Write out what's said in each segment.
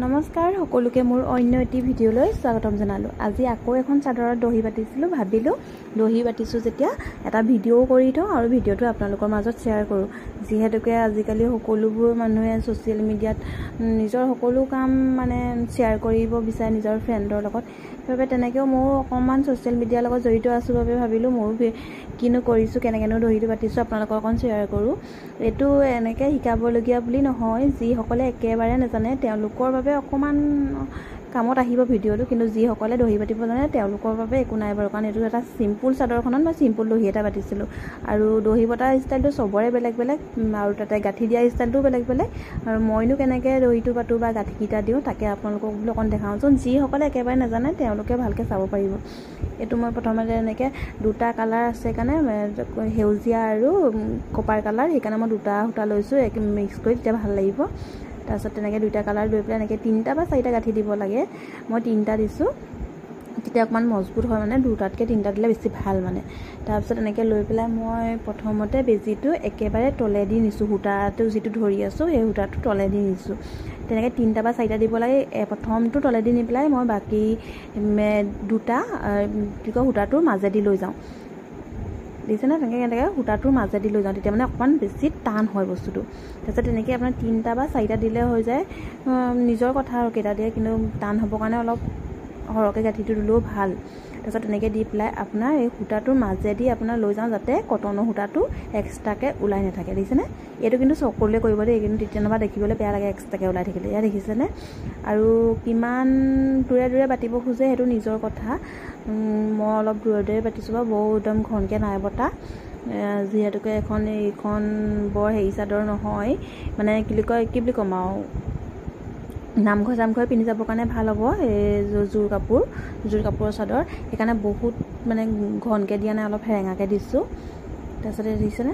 নমস্কাৰ সকলোকে মোৰ অন্য এটি ভিডিঅ'লৈ স্বাগতম জনালোঁ। আজি আকৌ এখন চাদৰত দহি বাটিছিলোঁ, ভাবিলোঁ দহি বাটিছোঁ যেতিয়া এটা ভিডিঅ'ও কৰি থওঁ আৰু ভিডিঅ'টো আপোনালোকৰ মাজত শ্বেয়াৰ কৰোঁ। যিহেতুকে আজিকালি সকলোবোৰ মানুহে ছ'চিয়েল মিডিয়াত নিজৰ সকলো কাম শ্বেয়াৰ কৰিব বিচাৰে নিজৰ ফ্ৰেণ্ডৰ লগত। সেইবাবে তেনেকৈও ময়ো অকণমান ছ'চিয়েল মিডিয়াৰ লগত জড়িত আছোঁ বাবে ভাবিলোঁ ময়ো কিনো কৰিছোঁ, কেনেকৈনো দহিটো বাটিছোঁ আপোনালোকৰ অকণ শ্বেয়াৰ কৰোঁ। এইটো এনেকৈ শিকাবলগীয়া বুলি নহয়, যিসকলে একেবাৰে নাজানে তেওঁলোকৰ বাবে অকণমান কামত আহিব ভিডিঅ'টো, কিন্তু যিসকলে দহি বাটিব জানে তেওঁলোকৰ বাবে একো নাই বাৰু, কাৰণ এইটো এটা চিম্পুল চাদৰখনত মই চিম্পুল দহি এটা বাটিছিলোঁ আৰু দহি বটা ষ্টাইলটো চবৰে বেলেগ বেলেগ আৰু তাতে গাঁঠি দিয়া ষ্টাইলটোও বেলেগ বেলেগ। আৰু মইনো কেনেকৈ দহিটো বাটোঁ বা গাঁঠিকেইটা দিওঁ তাকে আপোনালোকক বোলো অকণ দেখাওঁচোন। যিসকলে একেবাৰে নাজানে তেওঁলোকে ভালকৈ চাব পাৰিব। এইটো মই প্ৰথমতে এনেকৈ দুটা কালাৰ আছে কাৰণে সেউজীয়া আৰু কপাৰ কালাৰ, সেইকাৰণে মই দুটা সূতা লৈছোঁ মিক্স কৰি, তেতিয়া ভাল লাগিব। তাৰপিছত তেনেকৈ দুইটা কালাৰ লৈ পেলাই এনেকৈ 3টা বা 4টা গাঁঠি দিব লাগে। মই 3টা দিছোঁ, তেতিয়া অকণমান মজবুত হয়, দুটাতকৈ 3টা দিলে বেছি ভাল তাৰপিছত এনেকৈ লৈ পেলাই মই প্ৰথমতে বেজিটো একেবাৰে তলেদি নিছোঁ, সূতাটো যিটো ধৰি আছোঁ সেই সূতাটো তলেদি নিছোঁ। তেনেকৈ 3টা বা 4টা দিব লাগে। প্ৰথমটো তলেদি নি পেলাই মই বাকী দুটা সূতাটোৰ মাজেদি লৈ যাওঁ, দেখিছেনে? তেনেকৈ সূতাটোৰ মাজেদি লৈ যাওঁ, তেতিয়া অকণমান বেছি টান হয় বস্তুটো। তাৰপিছত তেনেকৈ আপোনাৰ 3টা বা 4টা দিলে হৈ যায়, নিজৰ কথা আৰু কেইটা দিয়ে, কিন্তু টান হ'বৰ কাৰণে অলপ সৰহকৈ গাঁঠিটো দিলেও ভাল। তাৰপিছত তেনেকৈ দি পেলাই আপোনাৰ এই সূতাটোৰ মাজেদি আপোনাৰ লৈ যাওঁ, যাতে কটনৰ সূতাটো এক্সট্ৰাকৈ ওলাই নাথাকে, দেখিছেনে? এইটো কিন্তু সকলোৱে কৰিব দেই, কিন্তু তেতিয়াবা দেখিবলৈ বেয়া লাগে এক্সট্ৰাকৈ ওলাই থাকিলে। এয়া দেখিছেনে? আৰু কিমান দূৰে দূৰে বাটিব খোজে সেইটো নিজৰ কথা। মই অলপ দূৰে দূৰে বাটিছোঁ বাৰু, বৰ একদম ঘনকৈ নাই বটা, যিহেতুকে এইখন বৰ হেৰি চাদৰ নহয়, কি বুলি ক'ম আৰু, নামঘৰ চামঘৰে পিন্ধি যাবৰ কাৰণে ভাল হ'ব। এই জোৰ কাপোৰৰ চাদৰ, সেইকাৰণে বহুত ঘনকৈ দিয়া নাই, অলপ সেৰেঙাকৈ দিছোঁ। তাৰপিছতে দিছেনে?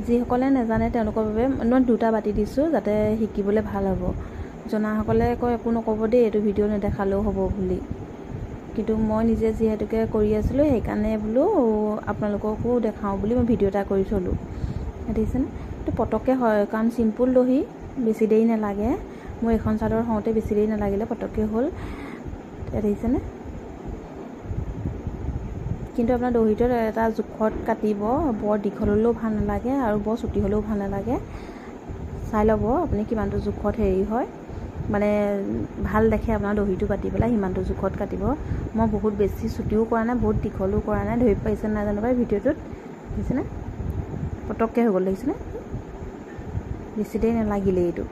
যিসকলে নাজানে তেওঁলোকৰ বাবে মই 2টা বাটি দিছোঁ, যাতে শিকিবলৈ ভাল হ'ব। জনাসকলে একো নক'ব দেই, এইটো ভিডিঅ' নেদেখালেও হ'ব বুলি, কিন্তু মই নিজে যিহেতুকে কৰি আছিলোঁ সেইকাৰণে বোলো আপোনালোককো দেখাওঁ বুলি মই ভিডিঅ' এটা কৰি থ'লোঁ। দেখিছেনে? এইটো পটককৈ হয়, কাৰণ চিম্পুল দহি, বেছি দেৰি নালাগে। মোৰ এইখন চাদৰ হওঁতে বেছি দেৰি নালাগিলে, পটককৈ হ'ল। দেখিছেনে? কিন্তু আপোনাৰ দহিটো এটা জোখত কাটিব, বৰ দীঘল হ'লেও ভাল নালাগে আৰু বৰ চুটি হ'লেও ভাল নালাগে। চাই ল'ব আপুনি কিমানটো জোখত হেৰি হয়, ভাল দেখে আপোনাৰ দহিটো কাটি পেলাই, সিমানটো জোখত কাটিব। মই বহুত বেছি চুটিও কৰা নাই, বহুত দীঘলো কৰা নাই, ধৰি পাইছে নাই জানো পাই ভিডিঅ'টোত, দেখিছেনে? পটককৈ হৈ গ'ল, দেখিছেনে? বেছি দেৰি নালাগিলে এইটো।